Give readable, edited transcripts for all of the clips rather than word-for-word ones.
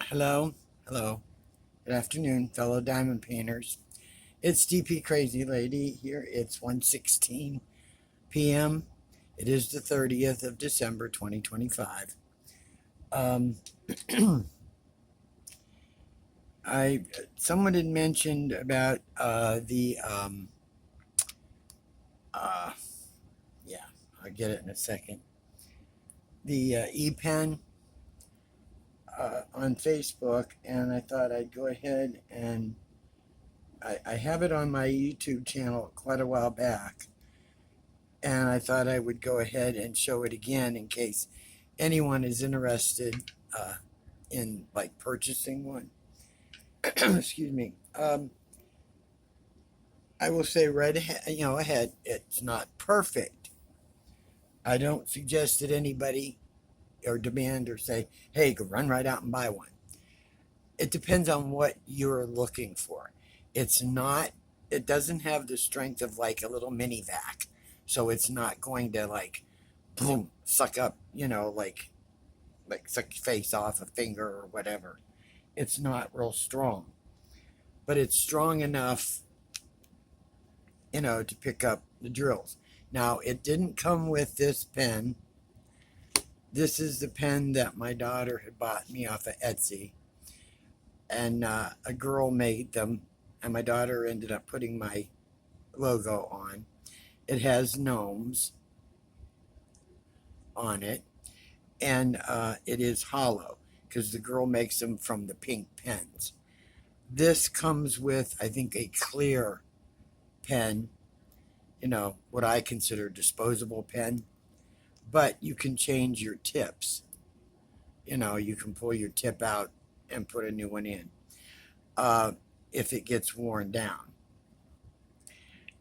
Hello, hello. Good afternoon, fellow diamond painters. It's DP Crazy Lady here. It's 1:16 p.m. It is the 30th of December 2025. Um, I Someone had mentioned about the uh, yeah, I'll get it in a second. The e-pen on Facebook, and I thought I'd go ahead and I have it on my YouTube channel quite a while back, and I thought I would go ahead and show it again in case anyone is interested in like purchasing one. Excuse me. I will say right ahead, it's not perfect. I don't suggest that anybody or demand or say, "Hey, go run right out and buy one." It depends on what you're looking for. It's not. It doesn't have the strength of like a little mini vac, so it's not going to like boom suck up. Like suck your face off a finger or whatever. It's not real strong, but it's strong enough, to pick up the drills. Now, it didn't come with this pen. This is the pen that my daughter had bought me off of Etsy, and a girl made them, and my daughter ended up putting my logo on. It has gnomes on it, and it is hollow because the girl makes them from the pink pens. This comes with, I think, a clear pen, what I consider disposable pen, but you can change your tips. You can pull your tip out and put a new one in if it gets worn down.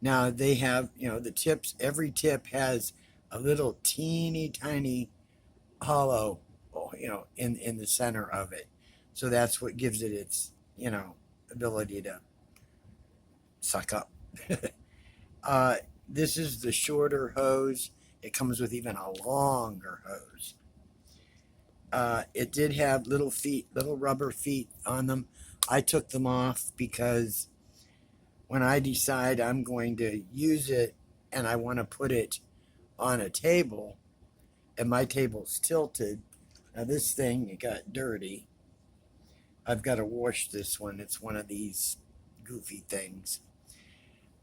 Now they have, the tips, every tip has a little teeny tiny hollow, in the center of it. So that's what gives it its, ability to suck up. uh, this is the shorter hose. It comes with even a longer hose. It did have little feet, little rubber feet on them. I took them off because when I decide I'm going to use it and I want to put it on a table, and my table's tilted, now this thing it got dirty. I've got to wash this one. It's one of these goofy things.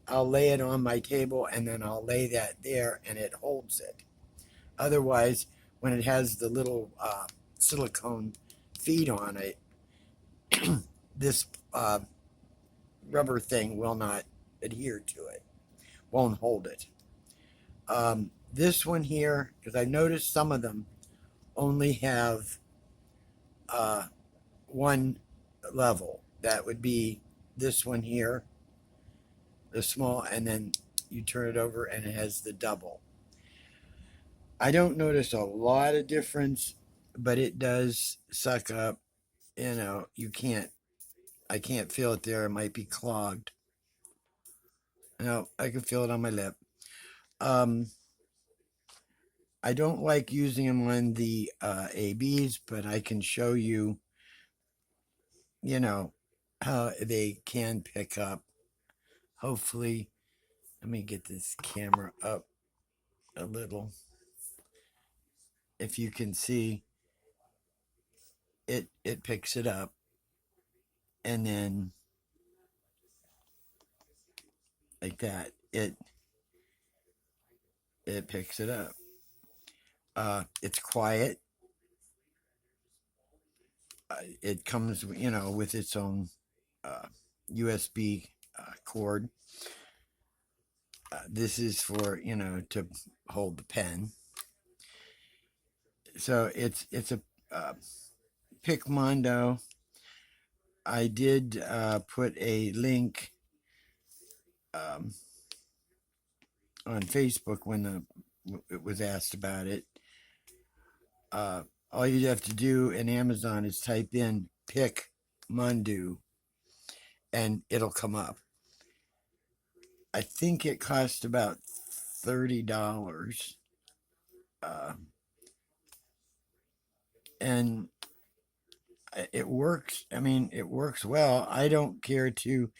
I'll lay it on my table and then I'll lay that there and it holds it. Otherwise, when it has the little silicone feet on it, this rubber thing will not adhere to it, won't hold it. This one here, because I noticed some of them only have uh, one level. That would be this one here, the small, and then you turn it over and it has the double. I don't notice a lot of difference, but it does suck up. I can't feel it there. It might be clogged. No, I can feel it on my lip. Um, I don't like using them on the ABs, but I can show you, you know, how they can pick up. Hopefully, let me get this camera up a little. If you can see, it picks it up, and then like that, it picks it up. It's quiet. It comes, with its own USB cord. This is for to hold the pen. So it's a uh, Picmondo. I did put a link um, on Facebook when it was asked about it. All you have to do in Amazon is type in Picmondo and it'll come up. I think it cost about $30. Uh, and it works. I mean, it works well. I don't care to,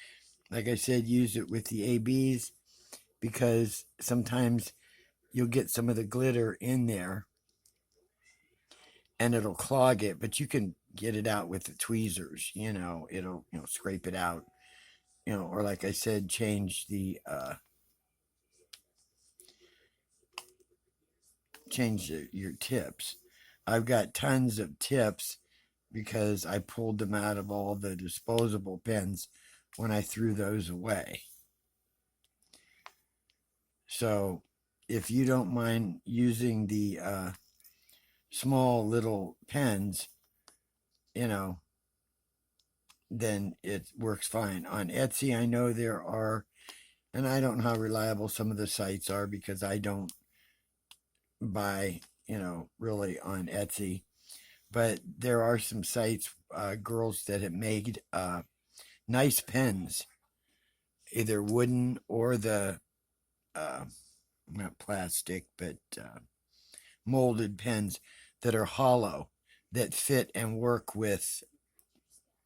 like I said, use it with the ABs because sometimes you'll get some of the glitter in there and it'll clog it, but you can get it out with the tweezers, it'll, scrape it out, or like I said, change your tips. I've got tons of tips because I pulled them out of all the disposable pens when I threw those away. So if you don't mind using the small little pens, then it works fine. On Etsy, I know there are, and I don't know how reliable some of the sites are because I don't buy, really on Etsy. But there are some sites, girls that have made nice pens, either wooden or the uh, not plastic, but molded pens that are hollow that fit and work with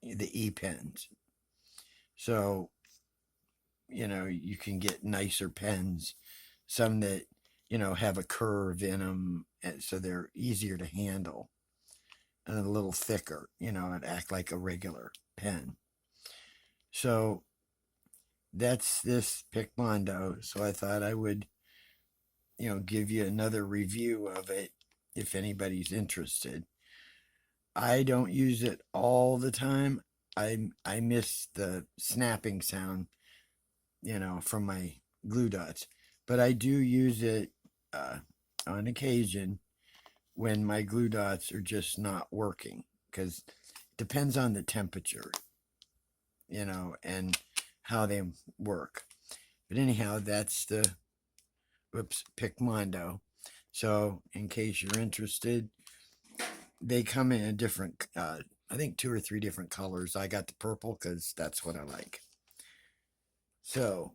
the e-pens. So, you can get nicer pens, some that, have a curve in them, and so they're easier to handle and a little thicker, and act like a regular pen. So that's this Picmondo. So I thought I would, give you another review of it if anybody's interested. I don't use it all the time. I miss the snapping sound, from my glue dots, but I do use it on occasion when my glue dots are just not working because it depends on the temperature, and how they work. But anyhow, that's the Picmondo. So in case you're interested, they come in a different, I think 2 or 3 different colors. I got the purple because that's what I like. So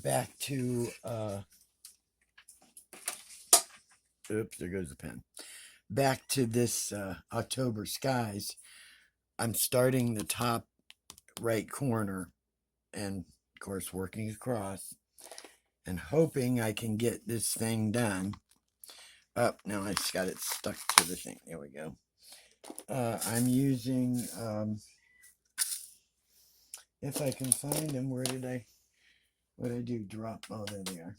back to, oops, there goes the pen. Back to this October skies. I'm starting the top right corner and, of course, working across and hoping I can get this thing done. Up now, I just got it stuck to the thing. There we go. I'm using, if I can find them, what did I do? Drop, oh, there they are.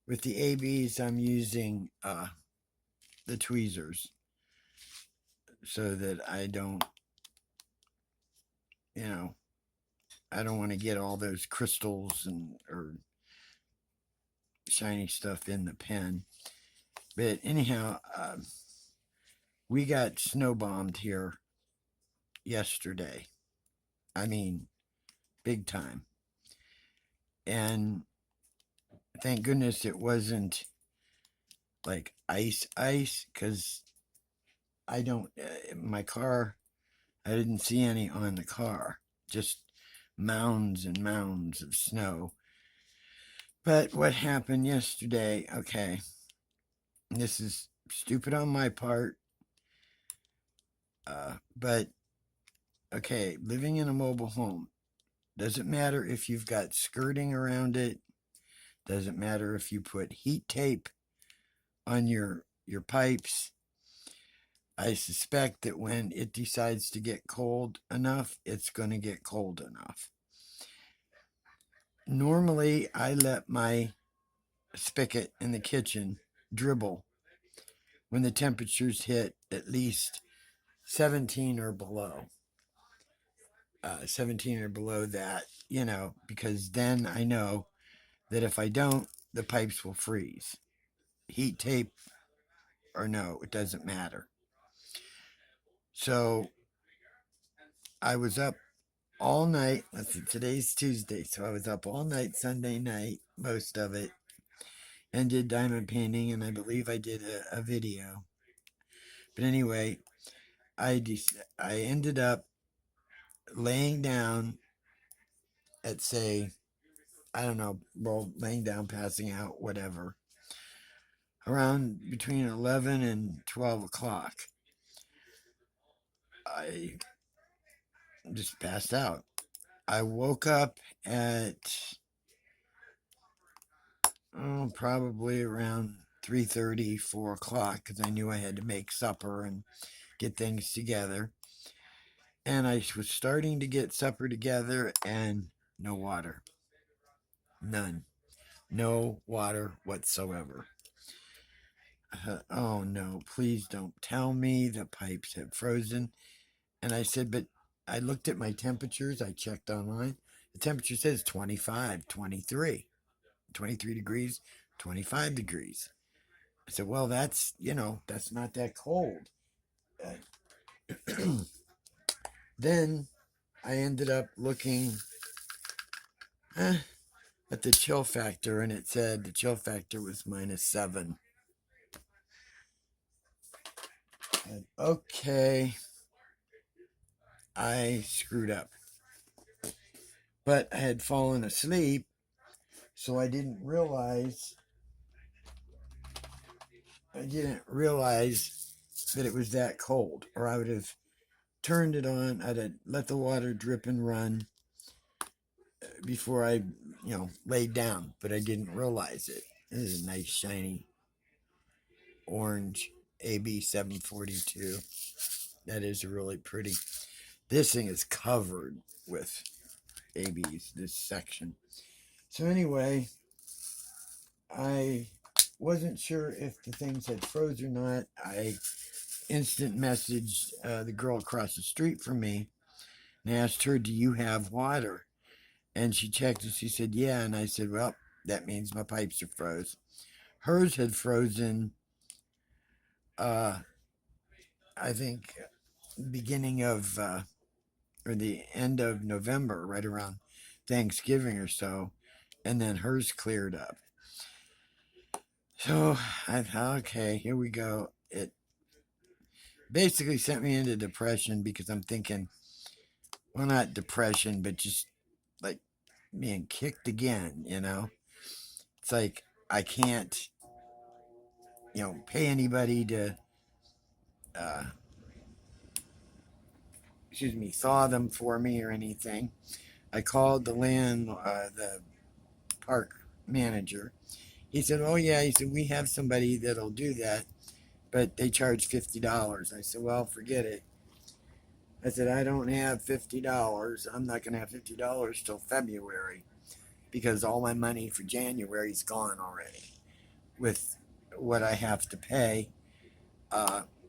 With the ABs, I'm using the tweezers so that I don't, I don't want to get all those crystals or shiny stuff in the pen. But anyhow, we got snow bombed here yesterday. I mean, big time. And thank goodness it wasn't like ice, because I don't, my car, I didn't see any on the car, just mounds and mounds of snow. But what happened yesterday, okay, this is stupid on my part, but okay, living in a mobile home, doesn't matter if you've got skirting around it, doesn't matter if you put heat tape on your pipes. I suspect that when it decides to get cold enough, it's going to get cold enough. Normally, I let my spigot in the kitchen dribble when the temperatures hit at least 17 or below. 17 or below that, because then I know that if I don't, the pipes will freeze. Heat tape or no, it doesn't matter. So I was up all night. Let's see, today's Tuesday, so I was up all night Sunday night, most of it, and did diamond painting, and I believe I did a video. But anyway, I ended up laying down at, say, I don't know, well, laying down, passing out, whatever, around between 11 and 12 o'clock. I just passed out. I woke up at probably around 3:30, 4 o'clock, because I knew I had to make supper and get things together. And I was starting to get supper together, and no water. None. No water whatsoever. Oh no, please don't tell me the pipes have frozen. And I said, but I looked at my temperatures. I checked online. The temperature says 25, 23, 23 degrees, 25 degrees. I said, well, that's not that cold. Then I ended up looking at the chill factor, and it said the chill factor was -7. And okay, I screwed up. But I had fallen asleep, so I didn't realize that it was that cold, or I would have turned it on. I'd have let the water drip and run before I, laid down, but I didn't realize it. This is a nice shiny orange AB 742. That is really pretty. This thing is covered with ABs, this section. So anyway, I wasn't sure if the things had froze or not. I instant messaged the girl across the street from me and asked her, do you have water? And she checked and she said, yeah. And I said, well, that means my pipes are froze. Hers had frozen, I think, beginning of, or the end of November, right around Thanksgiving or so. And then hers cleared up. So I thought, okay, here we go. It basically sent me into depression because I'm thinking, well, not depression, but just like being kicked again, It's like I can't, pay anybody to, uh, thaw them for me or anything. I called the park manager. He said, oh, yeah, he said, we have somebody that'll do that, but they charge $50. I said, well, forget it. I said, I don't have $50. I'm not going to have $50 till February because all my money for January is gone already with what I have to pay,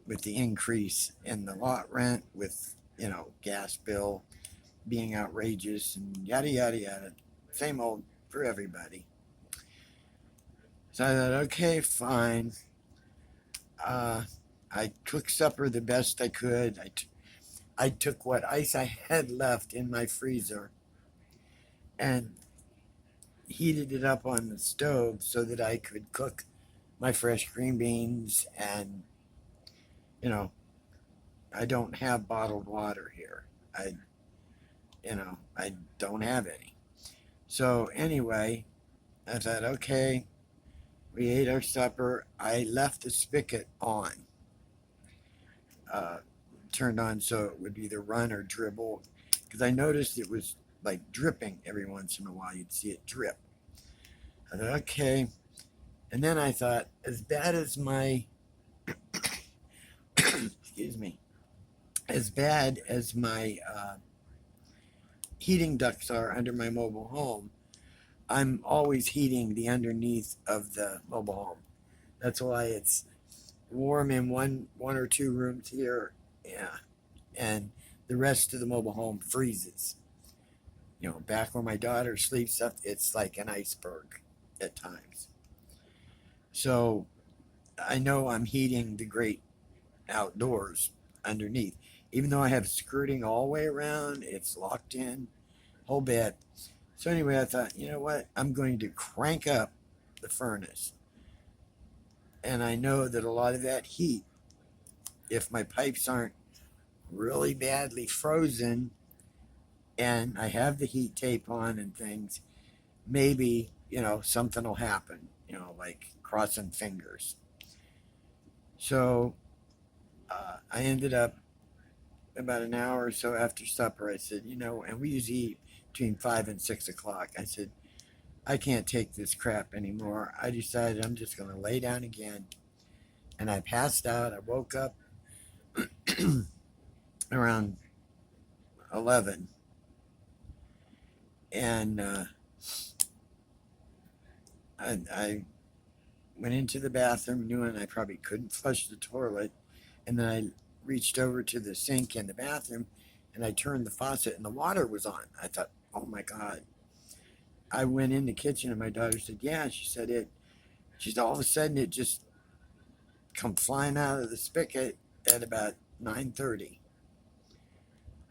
with the increase in the lot rent, with, gas bill being outrageous and yada, yada, yada. Same old for everybody. So I thought, okay, fine. I cooked supper the best I could. I took what ice I had left in my freezer and heated it up on the stove so that I could cook my fresh green beans. And, I don't have bottled water here. I don't have any. So anyway, I thought, okay, we ate our supper. I left the spigot on, uh, turned on so it would either run or dribble, because I noticed it was like dripping every once in a while. You'd see it drip. I thought, okay. And then I thought, as bad as my, excuse me, as bad as my heating ducts are under my mobile home, I'm always heating the underneath of the mobile home. That's why it's warm in one or two rooms here, yeah, and the rest of the mobile home freezes. Back where my daughter sleeps, up it's like an iceberg at times. So I know I'm heating the great outdoors underneath. Even though I have skirting all the way around, it's locked in, whole bed. So anyway, I thought, you know what? I'm going to crank up the furnace. And I know that a lot of that heat, if my pipes aren't really badly frozen and I have the heat tape on and things, maybe, something will happen, like crossing fingers. So I ended up about an hour or so after supper, I said, and we usually eat between 5 and 6 o'clock. I said, I can't take this crap anymore. I decided I'm just going to lay down again. And I passed out. I woke up around 11, and I went into the bathroom knowing I probably couldn't flush the toilet. And then I reached over to the sink in the bathroom and I turned the faucet and the water was on. I thought, oh my God. I went in the kitchen and my daughter said, yeah. She said all of a sudden it just come flying out of the spigot at about 9:30.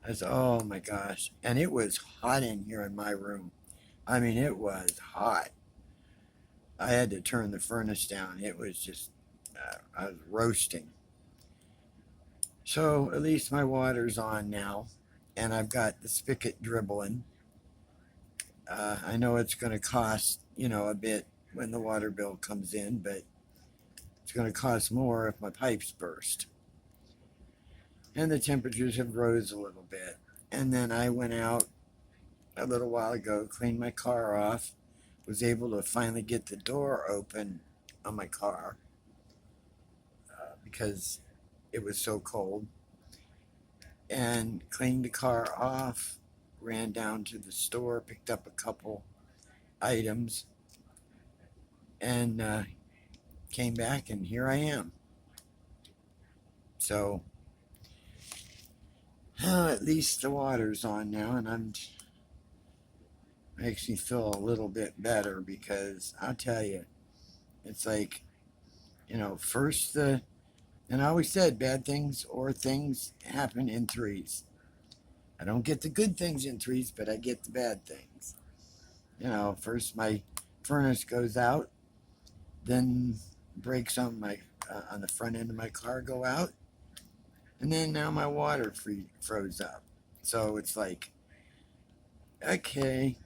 I said, oh my gosh. And it was hot in here in my room. I mean, it was hot. I had to turn the furnace down. It was just, I was roasting. So at least my water's on now, and I've got the spigot dribbling. I know it's going to cost, a bit when the water bill comes in, but it's going to cost more if my pipes burst. And the temperatures have rose a little bit. And then I went out a little while ago, cleaned my car off, was able to finally get the door open on my car because it was so cold, and cleaned the car off, ran down to the store, picked up a couple items, and came back, and here I am. So at least the water's on now, and makes me feel a little bit better because I'll tell you, it's like, first and I always said bad things or things happen in threes. I don't get the good things in threes, but I get the bad things. First my furnace goes out, then brakes on my on the front end of my car go out, and then now my water froze up. So it's like, okay,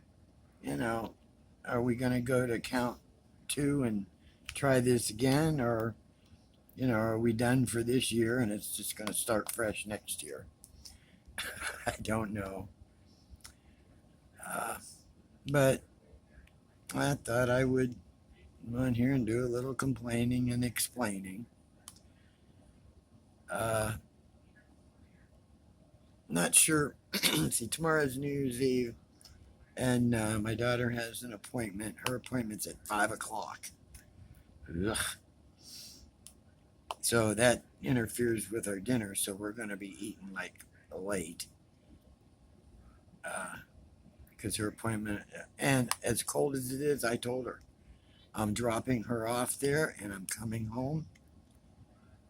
are we gonna go to count two and try this again, or are we done for this year and it's just gonna start fresh next year? I don't know, uh, but I thought I would come on here and do a little complaining and explaining. Uh, Not sure. See, tomorrow's New Year's Eve, and my daughter has an appointment. Her appointment's at 5 o'clock. Ugh. So that interferes with our dinner. So we're going to be eating like late because her appointment. And as cold as it is, I told her I'm dropping her off there, and I'm coming home.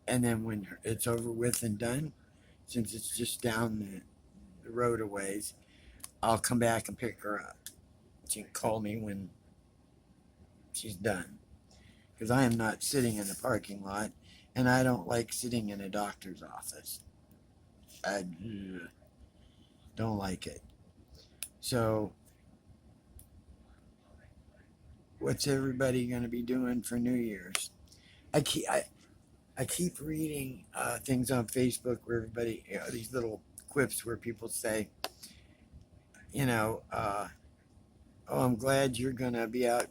And then when it's over with and done, since it's just down the road a ways, I'll come back and pick her up. She can call me when she's done. Because I am not sitting in the parking lot, and I don't like sitting in a doctor's office. I don't like it. So, what's everybody going to be doing for New Year's? I keep reading things on Facebook where everybody, these little quips where people say, you know, uh, oh, I'm glad you're going to be out,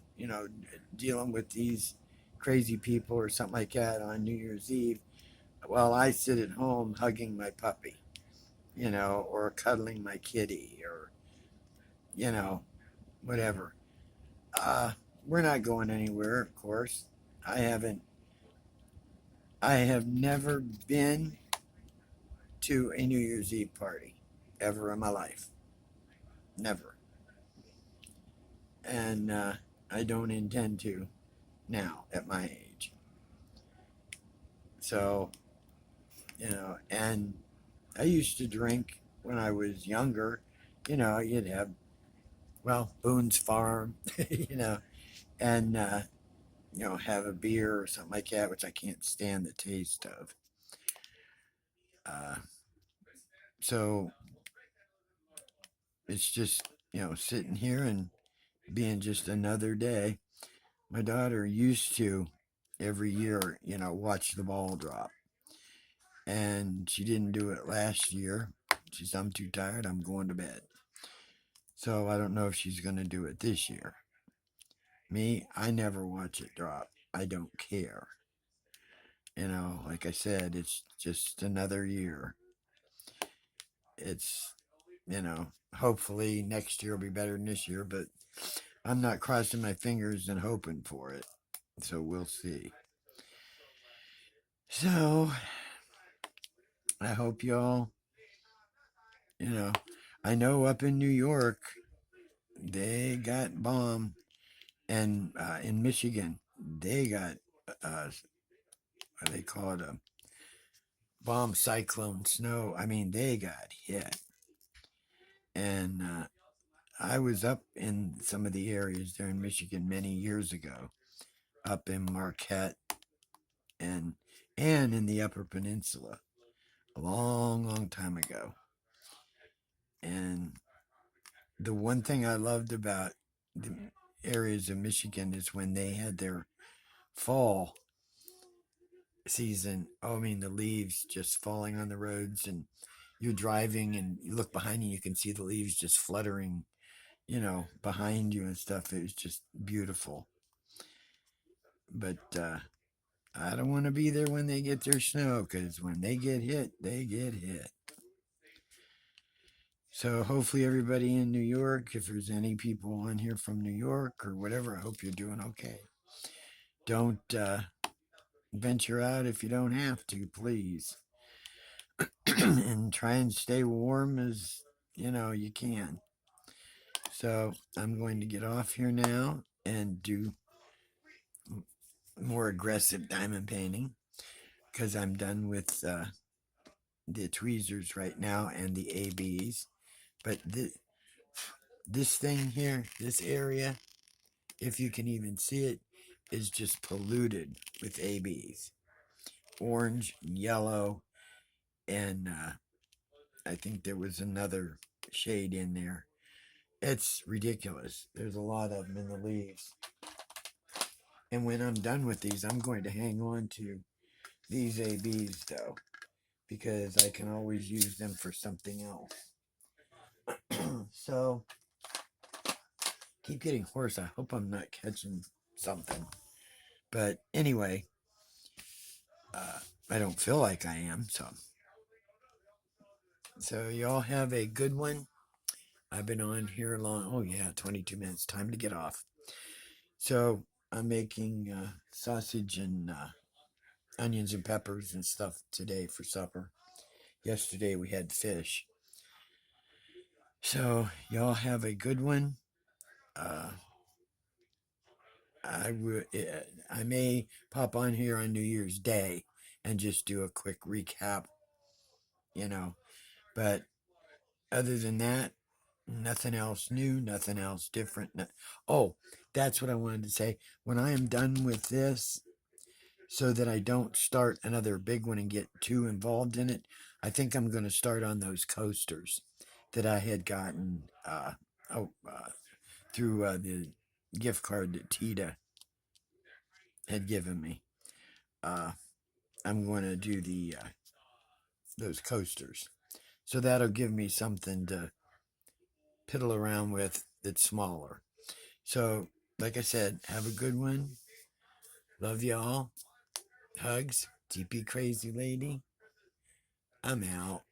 dealing with these crazy people or something like that on New Year's Eve while I sit at home hugging my puppy, or cuddling my kitty or, you know, whatever. Uh, we're not going anywhere, of course. I haven't, I have never been to a New Year's Eve party ever in my life. Never. And I don't intend to now at my age. So, and I used to drink when I was younger. You'd have, well, Boone's Farm, and, have a beer or something like that, which I can't stand the taste of. Uh, so it's just, sitting here and being just another day. My daughter used to every year, watch the ball drop. and she didn't do it last year. She said, I'm too tired, I'm going to bed. So I don't know if she's going to do it this year. Me, I never watch it drop. I don't care. Like I said, it's just another year. It's, hopefully next year will be better than this year, but I'm not crossing my fingers and hoping for it. So we'll see. So I hope y'all, you know, I know up in New York, they got bombed, and in Michigan, they got, what they call it, a bomb cyclone snow. I mean, they got hit. And I was up in some of the areas there in Michigan many years ago, up in Marquette and in the Upper Peninsula a long, long time ago. And the one thing I loved about the areas of Michigan is when they had their fall season. Oh, I mean, the leaves just falling on the roads, and you're driving and you look behind you, you can see the leaves just fluttering, behind you and stuff. It was just beautiful. But I don't want to be there when they get their snow, because when they get hit, they get hit. So hopefully everybody in New York, if there's any people on here from New York or whatever, I hope you're doing okay. Don't venture out if you don't have to, please. And try and stay warm as you can. So I'm going to get off here now and do more aggressive diamond painting, because I'm done with the tweezers right now and the ABs. But this thing here, this area, if you can even see it, is just polluted with ABs. Orange, yellow, and I think there was another shade in there. It's ridiculous. There's a lot of them in the leaves. And when I'm done with these, I'm going to hang on to these ABs though, because I can always use them for something else. So keep getting hoarse. I hope I'm not catching something. But anyway, I don't feel like I am. So y'all have a good one. I've been on here long. Oh yeah, 22 minutes. Time to get off. So I'm making sausage and onions and peppers and stuff today for supper. Yesterday we had fish. So y'all have a good one. Uh, I may pop on here on New Year's Day and just do a quick recap, you know. But other than that, nothing else new, nothing else different. Oh, that's what I wanted to say. When I am done with this, so that I don't start another big one and get too involved in it, I think I'm going to start on those coasters that I had gotten through the gift card that Tita had given me. Uh, I'm going to do the those coasters, so that'll give me something to piddle around with that's smaller. So, like I said, have a good one. Love y'all. Hugs. TP Crazy Lady. I'm out.